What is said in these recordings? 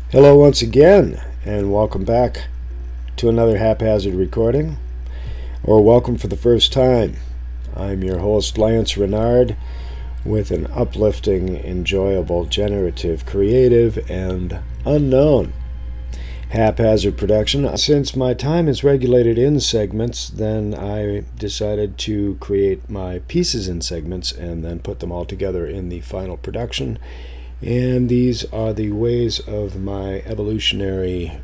Hello once again, and welcome back to another haphazard recording, or welcome for the first time. I'm your host, Reynard, with an uplifting, enjoyable, generative, creative, and unknown haphazard production. Since my time is regulated in segments, then I decided to create my pieces in segments and then put them all together in the final production. And these are the ways of my evolutionary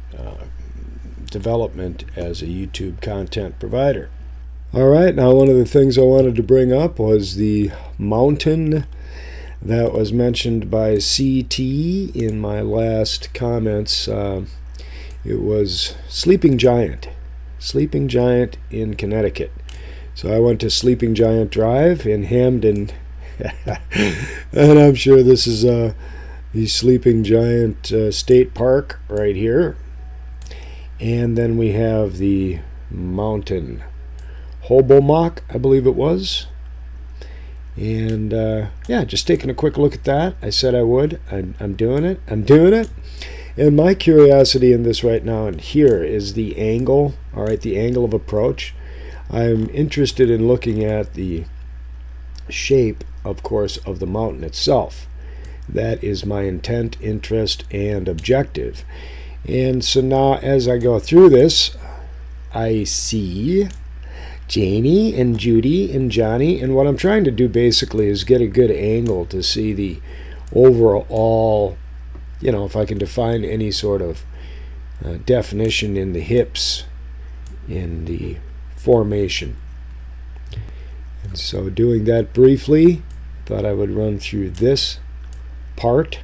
development as a YouTube content provider. All right, now one of the things I wanted to bring up was the mountain that was mentioned by CT in my last comments. It was Sleeping Giant in Connecticut. So I went to Sleeping Giant Drive in Hamden, and I'm sure this is the Sleeping Giant State Park right here. And then we have the mountain, Hobomok, I believe it was. And yeah, just taking a quick look at that. I said I would. I'm doing it. And my curiosity in this right now and here is the angle, all right, the angle of approach. I'm interested in looking at the shape, of course, of the mountain itself. That is my intent, interest, and objective. And so now as I go through this, I see Janie and Judy and Johnny, and what I'm trying to do basically is get a good angle to see the overall, if I can define any sort of definition in the hips, in the formation. And so doing that briefly, thought I would run through this part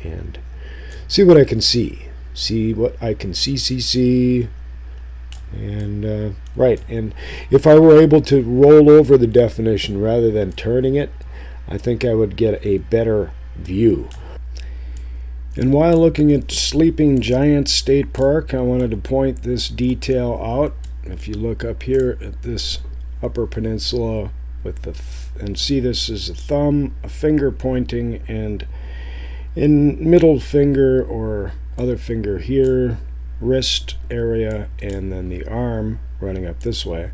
and see what I can see. And right, and if I were able to roll over the definition rather than turning it, I think I would get a better view. And while looking at Sleeping Giant State Park, I wanted to point this detail out. If you look up here at this upper peninsula with and see this is a thumb, a finger pointing, and in middle finger or other finger here, wrist area, and then the arm running up this way.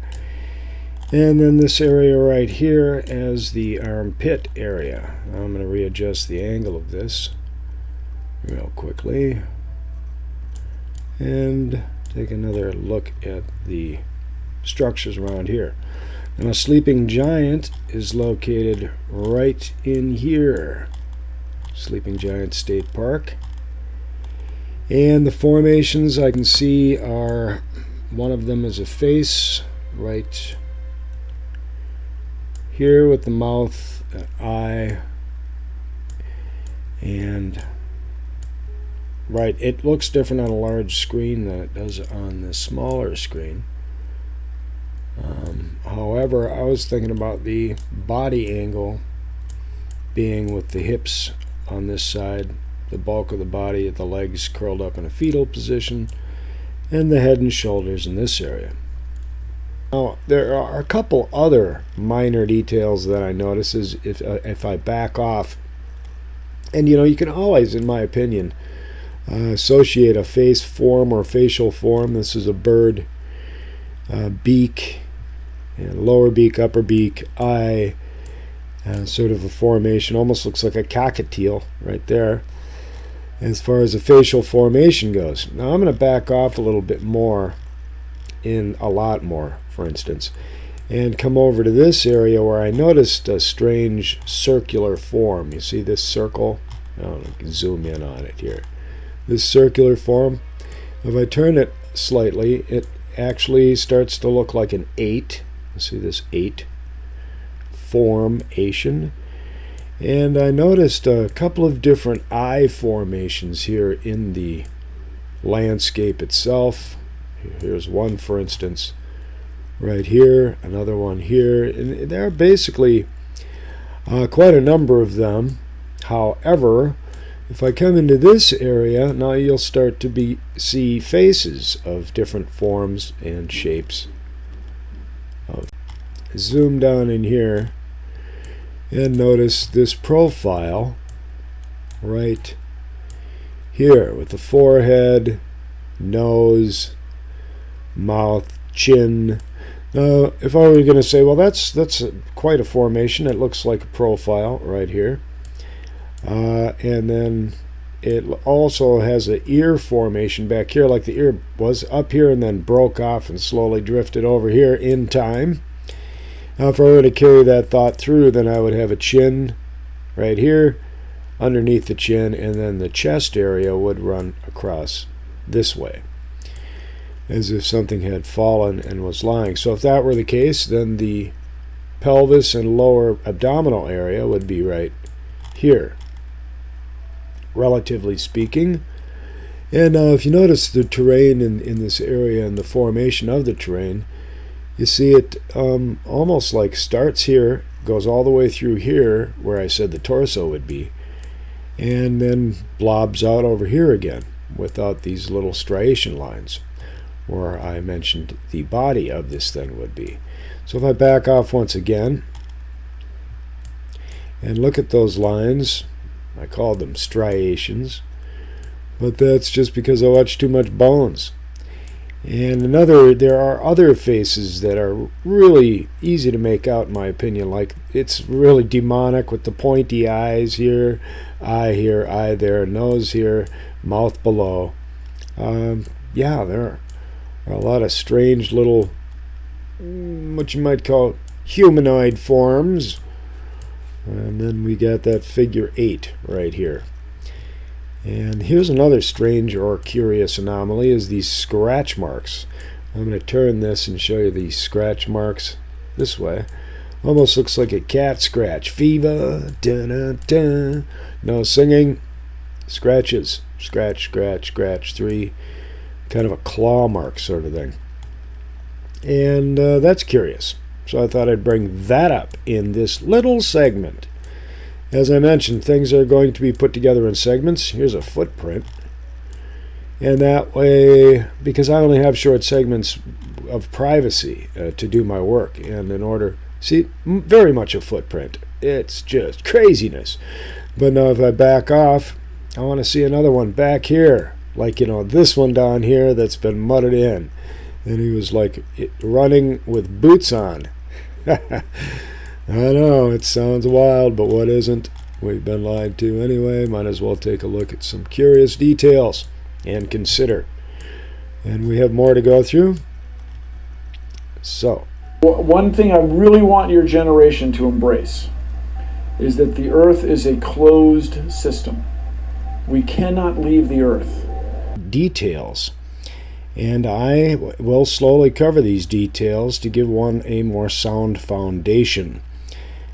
And then this area right here as the armpit area. Now I'm going to readjust the angle of this real quickly and take another look at the structures around here. Now, Sleeping Giant is located right in here, Sleeping Giant State Park. And the formations I can see are, one of them is a face right here with the mouth, eye, and right, it looks different on a large screen than it does on the smaller screen. However, I was thinking about the body angle being with the hips on this side, the bulk of the body, the legs curled up in a fetal position, and the head and shoulders in this area. Now, there are a couple other minor details that I notice is if I back off, and you can always, in my opinion, associate a face form or facial form. This is a bird, beak, and lower beak, upper beak, eye, sort of a formation, almost looks like a cockatiel right there as far as the facial formation goes. Now I'm going to back off a little bit more, a lot more, for instance, and come over to this area where I noticed a strange circular form. You see this circle? I can zoom in on it here. This circular form, if I turn it slightly, it actually starts to look like an 8. You see this 8 formation. And I noticed a couple of different eye formations here in the landscape itself. Here's one, for instance, right here, another one here, and there are basically quite a number of them. However, if I come into this area, now you'll start to see faces of different forms and shapes. Zoom down in here and notice this profile right here with the forehead, nose, mouth, chin. Now, if I were going to say, well, that's quite a formation. It looks like a profile right here. And then it also has an ear formation back here, like the ear was up here and then broke off and slowly drifted over here in time. Now, if I were to carry that thought through, then I would have a chin right here, underneath the chin, and then the chest area would run across this way, as if something had fallen and was lying. So if that were the case, then the pelvis and lower abdominal area would be right here, relatively speaking. And if you notice the terrain in this area and the formation of the terrain, you see it almost like starts here, goes all the way through here, where I said the torso would be, and then blobs out over here again without these little striation lines, where I mentioned the body of this thing would be. So if I back off once again and look at those lines, I called them striations, but that's just because I watched too much Bones. And there are other faces that are really easy to make out, in my opinion. Like, it's really demonic with the pointy eyes here, eye there, nose here, mouth below. Yeah, there are a lot of strange little, what you might call humanoid forms. And then we got that figure 8 right here. And here's another strange or curious anomaly, is these scratch marks. I'm going to turn this and show you these scratch marks this way. Almost looks like a cat scratch. Fever, da-da-da. No singing. Scratches. Scratch, scratch, scratch. 3. Kind of a claw mark sort of thing. And that's curious. So I thought I'd bring that up in this little segment. As I mentioned, things are going to be put together in segments. Here's a footprint. And that way, because I only have short segments of privacy to do my work, and in order, see, very much a footprint. It's just craziness. But now if I back off, I want to see another one back here. Like, this one down here that's been mudded in. And he was like running with boots on. I know, it sounds wild, but what isn't? We've been lied to anyway. Might as well take a look at some curious details and consider. And we have more to go through. So, one thing I really want your generation to embrace is that the Earth is a closed system. We cannot leave the Earth. Details. And I will slowly cover these details to give one a more sound foundation.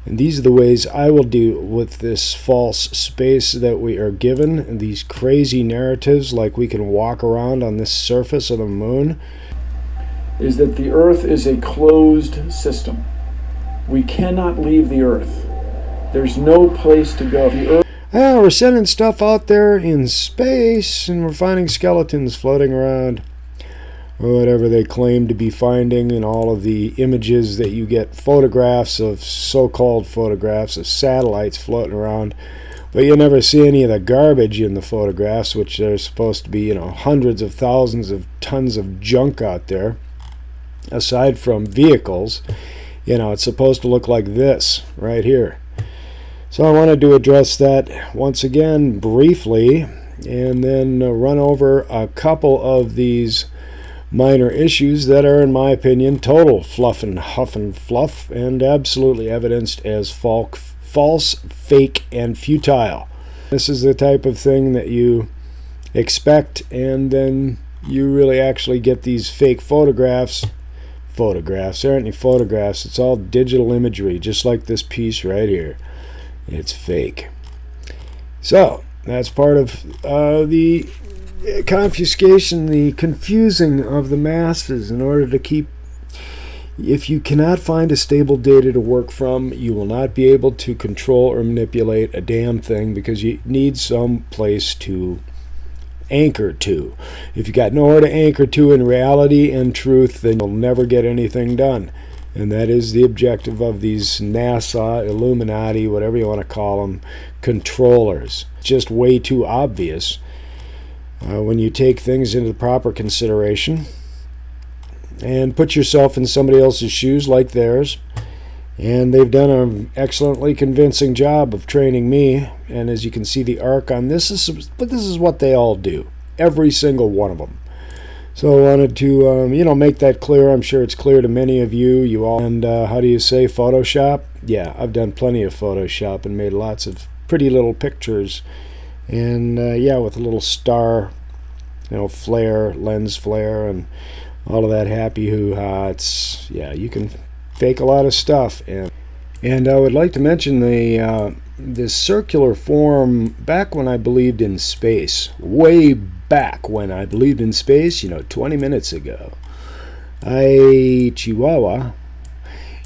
And these are the ways I will deal with this false space that we are given, and these crazy narratives like we can walk around on this surface of the moon. Is that the Earth is a closed system. We cannot leave the Earth. There's no place to go. The Earth. We're sending stuff out there in space, and we're finding skeletons floating around. Or whatever they claim to be finding in all of the images that you get, photographs of so-called photographs of satellites floating around, but you never see any of the garbage in the photographs, which are supposed to be, hundreds of thousands of tons of junk out there. Aside from vehicles, it's supposed to look like this right here. So I wanted to address that once again briefly, and then run over a couple of these minor issues that are, in my opinion, total fluff and huff and fluff, and absolutely evidenced as false, fake, and futile. This is the type of thing that you expect, and then you really actually get these fake photographs. There aren't any photographs. It's all digital imagery, just like this piece right here. It's fake. So that's part of the confiscation, the confusing of the masses in order to keep. If you cannot find a stable data to work from, you will not be able to control or manipulate a damn thing, because you need some place to anchor to. If you got nowhere to anchor to in reality and truth, then you'll never get anything done. And that is the objective of these NASA, Illuminati, whatever you want to call them, controllers. Just way too obvious. when you take things into the proper consideration and put yourself in somebody else's shoes like theirs. And they've done an excellently convincing job of training me. And as you can see, the arc on this is what they all do, every single one of them. So I wanted to, make that clear. I'm sure it's clear to many of you. You all. And how do you say Photoshop? Yeah, I've done plenty of Photoshop and made lots of pretty little pictures. And with a little star, flare, lens flare, and all of that happy hoo-ha. You can fake a lot of stuff. And I would like to mention this circular form back when I believed in space, way back when I believed in space, 20 minutes ago. Chihuahua.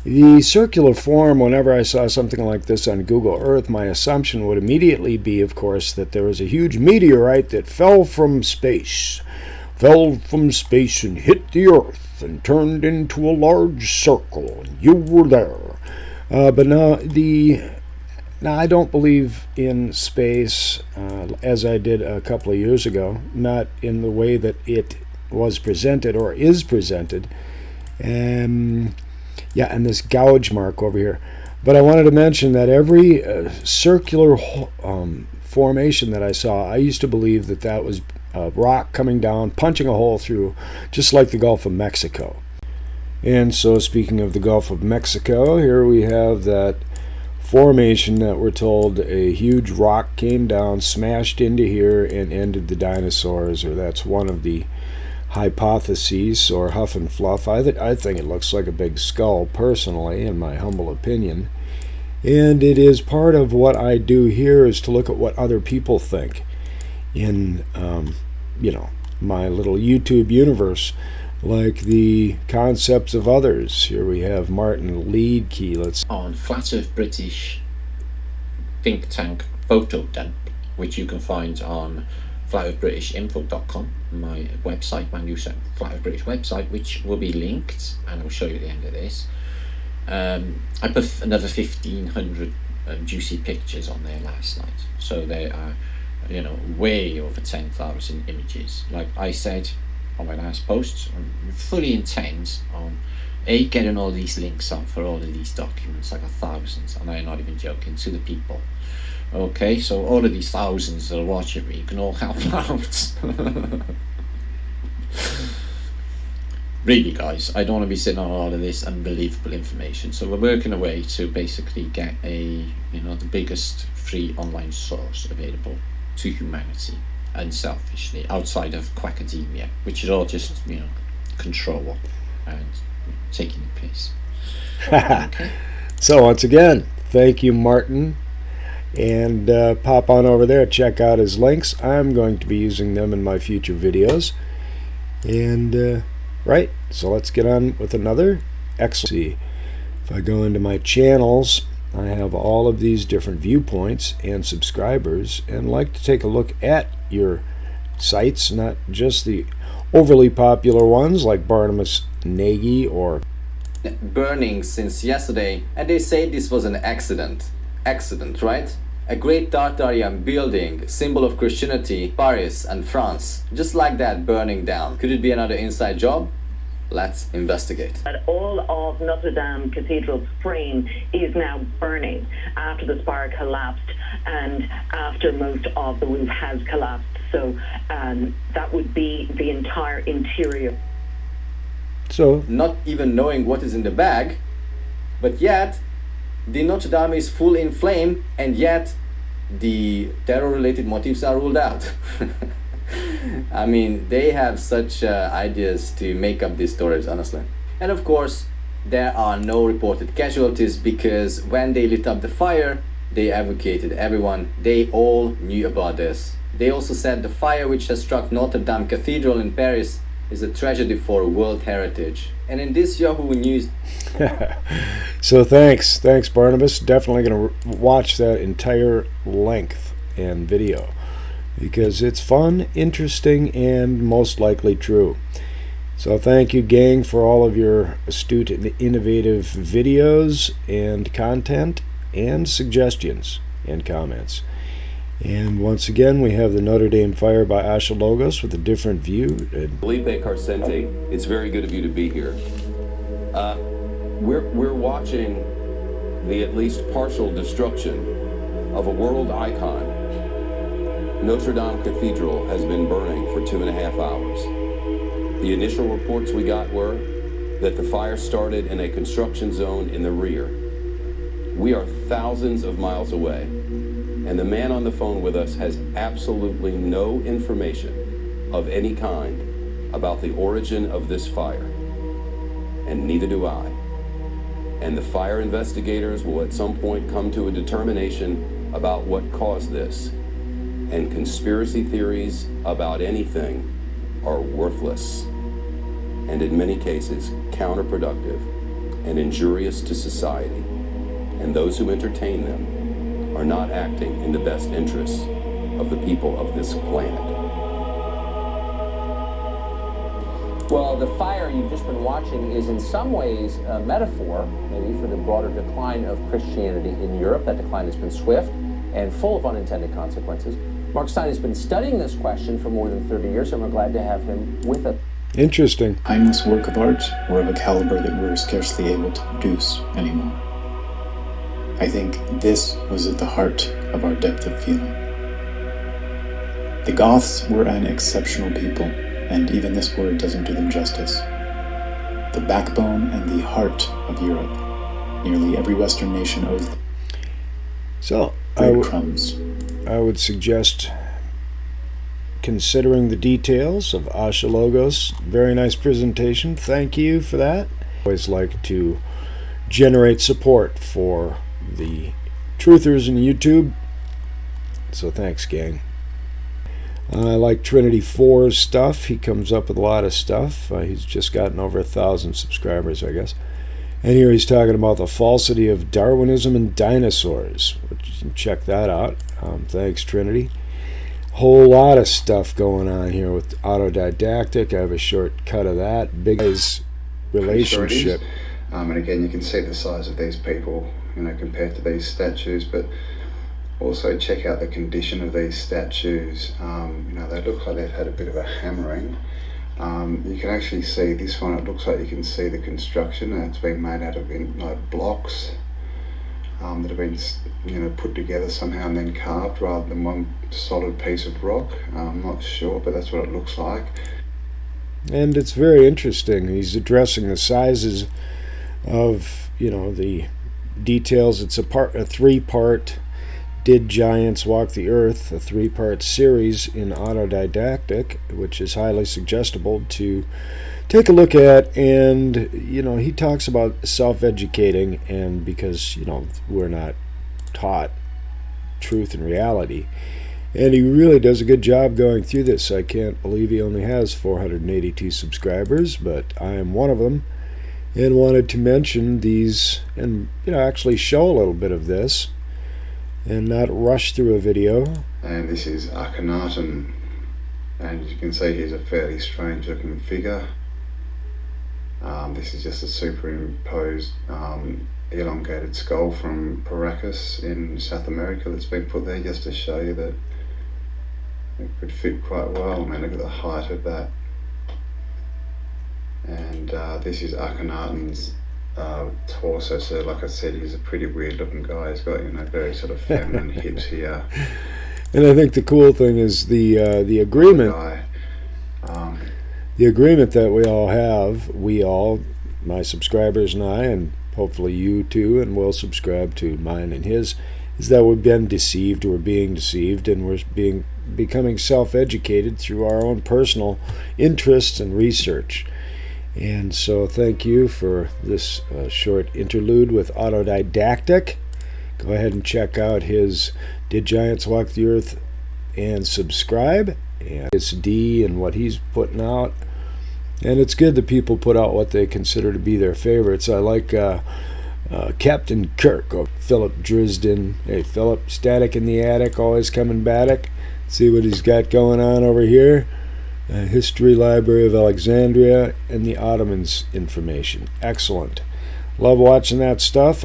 The circular form, whenever I saw something like this on Google Earth, my assumption would immediately be, of course, that there was a huge meteorite that fell from space and hit the Earth and turned into a large circle, and you were there. But now I don't believe in space as I did a couple of years ago, not in the way that it was presented or is presented. And this gouge mark over here. But I wanted to mention that every circular formation that I saw, I used to believe that was a rock coming down, punching a hole through, just like the Gulf of Mexico. And so, speaking of the Gulf of Mexico, here we have that formation that we're told a huge rock came down, smashed into here, and ended the dinosaurs, or that's one of the hypotheses, or huff and fluff. I think it looks like a big skull, personally, in my humble opinion. And it is part of what I do here is to look at what other people think in, my little YouTube universe, like the concepts of others. Here we have Martin Leadkey. On Flat Earth British think tank photo dump, which you can find on flatearthbritishinfo.com, my website, my new Flat Earth British website, which will be linked, and I'll show you at the end of this. I put another 1,500 juicy pictures on there last night, so there are way over 10,000 images. Like I said on my last post, I'm fully intent on getting all these links up for all of these documents, like thousands, and I'm not even joking, to the people. Okay, so all of these thousands that are watching me, you can all help out. Really, guys, I don't want to be sitting on all of this unbelievable information, so we're working a way to basically get the biggest free online source available to humanity, unselfishly, outside of quackademia, which is all just control and taking the piss. Okay. So once again, thank you, Martin, and pop on over there, check out his links. I'm going to be using them in my future videos. And right, so let's get on with another excellent. If I go into my channels, I have all of these different viewpoints and subscribers, and like to take a look at your sites, not just the overly popular ones like Barnabas Nagy or burning since yesterday, and they say this was an accident, right? A great Tartarian building, symbol of Christianity, Paris and France, just like that, burning down. Could it be another inside job? Let's investigate. But all of Notre Dame Cathedral's frame is now burning after the spire collapsed and after most of the roof has collapsed. So that would be the entire interior. So, not even knowing what is in the bag, but yet the Notre Dame is full in flame, and yet the terror-related motives are ruled out. I mean, they have such ideas to make up these stories, honestly. And of course, there are no reported casualties, because when they lit up the fire, they evacuated everyone. They all knew about this. They also said the fire which has struck Notre Dame Cathedral in Paris is a tragedy for World Heritage. And in this Yahoo News... So thanks Barnabas. Definitely going to watch that entire length and video, because it's fun, interesting, and most likely true. So thank you, gang, for all of your astute and innovative videos and content and suggestions and comments. And once again, we have the Notre Dame fire by Asha Logos with a different view. Felipe Carcente, it's very good of you to be here. We're watching the at least partial destruction of a world icon. Notre Dame Cathedral has been burning for 2.5 hours. The initial reports we got were that the fire started in a construction zone in the rear. We are thousands of miles away, and the man on the phone with us has absolutely no information of any kind about the origin of this fire, and neither do I. And the fire investigators will at some point come to a determination about what caused this. And conspiracy theories about anything are worthless, and in many cases counterproductive and injurious to society. And those who entertain them are not acting in the best interests of the people of this planet. Well, the fire you've just been watching is in some ways a metaphor, maybe, for the broader decline of Christianity in Europe. That decline has been swift and full of unintended consequences. Mark Stein has been studying this question for more than 30 years, and we're glad to have him with us. Interesting. Timeless work of art, or of a caliber that we're scarcely able to produce anymore. I think this was at the heart of our depth of feeling. The Goths were an exceptional people, and even this word doesn't do them justice. The backbone and the heart of Europe. Nearly every Western nation owes them. So, breadcrumbs. I would suggest considering the details of Asha Logos. Very nice presentation. Thank you for that. Always like to generate support for the truthers in YouTube. So thanks, gang. I like Trinity 4's stuff. He comes up with a lot of stuff. He's just gotten over 1,000 subscribers, I guess. And here he's talking about the falsity of Darwinism and dinosaurs. You can check that out. Thanks, Trinity. Whole lot of stuff going on here with autodidactic. I have a short cut of that. Big guy's relationship. And again, you can see the size of these people, compared to these statues, but also check out the condition of these statues. They look like they've had a bit of a hammering. You can actually see this one, it looks like you can see the construction, and it's been made out of blocks that have been put together somehow and then carved rather than one solid piece of rock. I'm not sure, but that's what it looks like. And it's very interesting. He's addressing the sizes of the details. It's a three-part Did Giants Walk the Earth, a 3-part series in autodidactic, which is highly suggestible to take a look at. And he talks about self-educating, and because we're not taught truth and reality, and he really does a good job going through this. I can't believe he only has 482 subscribers, but I am one of them, and wanted to mention these and actually show a little bit of this and not rush through a video. And this is Akhenaten, and you can see he's a fairly strange looking figure. This is just a superimposed elongated skull from Paracas in South America that's been put there just to show you that it could fit quite well. I mean, look at the height of that. And this is Akhenaten's torso. So like I said, he's a pretty weird looking guy. He's got very sort of feminine hips here. And I think the cool thing is the agreement. The agreement that we all, my subscribers and I, and hopefully you too, and will subscribe to mine and his, is that we've been deceived, we're being deceived, and we're becoming self-educated through our own personal interests and research. And so thank you for this short interlude with autodidactic. Go ahead and check out his Did Giants Walk the Earth and subscribe. And it's D and what he's putting out. And it's good that people put out what they consider to be their favorites. I like Captain Kirk or Philip Drisden. Hey, Philip, Static in the Attic, always coming back. See what he's got going on over here. History Library of Alexandria and the Ottomans information. Excellent. Love watching that stuff.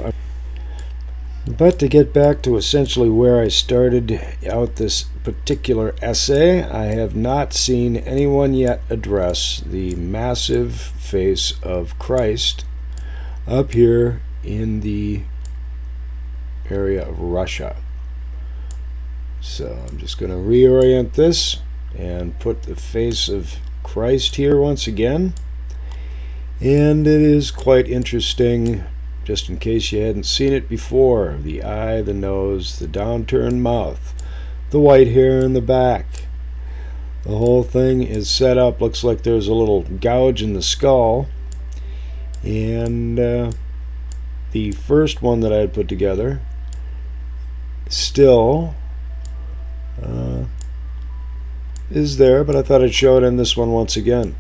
But to get back to essentially where I started out this particular essay, I have not seen anyone yet address the massive face of Christ up here in the area of Russia. So I'm just going to reorient this and put the face of Christ here once again. And it is quite interesting, just in case you hadn't seen it before. The eye, the nose, the downturned mouth, the white hair in the back. The whole thing is set up, looks like there's a little gouge in the skull. And the first one that I had put together still is there, but I thought I'd show it in this one once again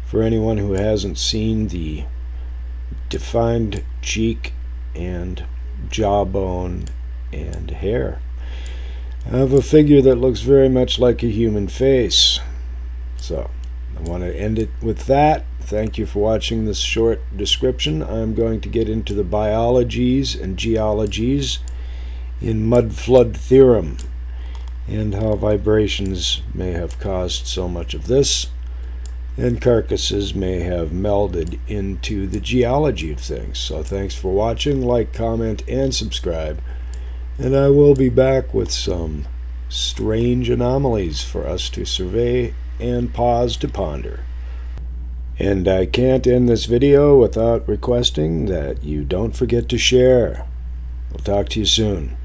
for anyone who hasn't seen the defined cheek and jawbone and hair of a figure that looks very much like a human face. So I want to end it with that. Thank you for watching this short description. I'm going to get into the biologies and geologies in mud flood theorem and how vibrations may have caused so much of this, and carcasses may have melded into the geology of things. So thanks for watching. Like, comment, and subscribe. And I will be back with some strange anomalies for us to survey and pause to ponder. And I can't end this video without requesting that you don't forget to share. We'll talk to you soon.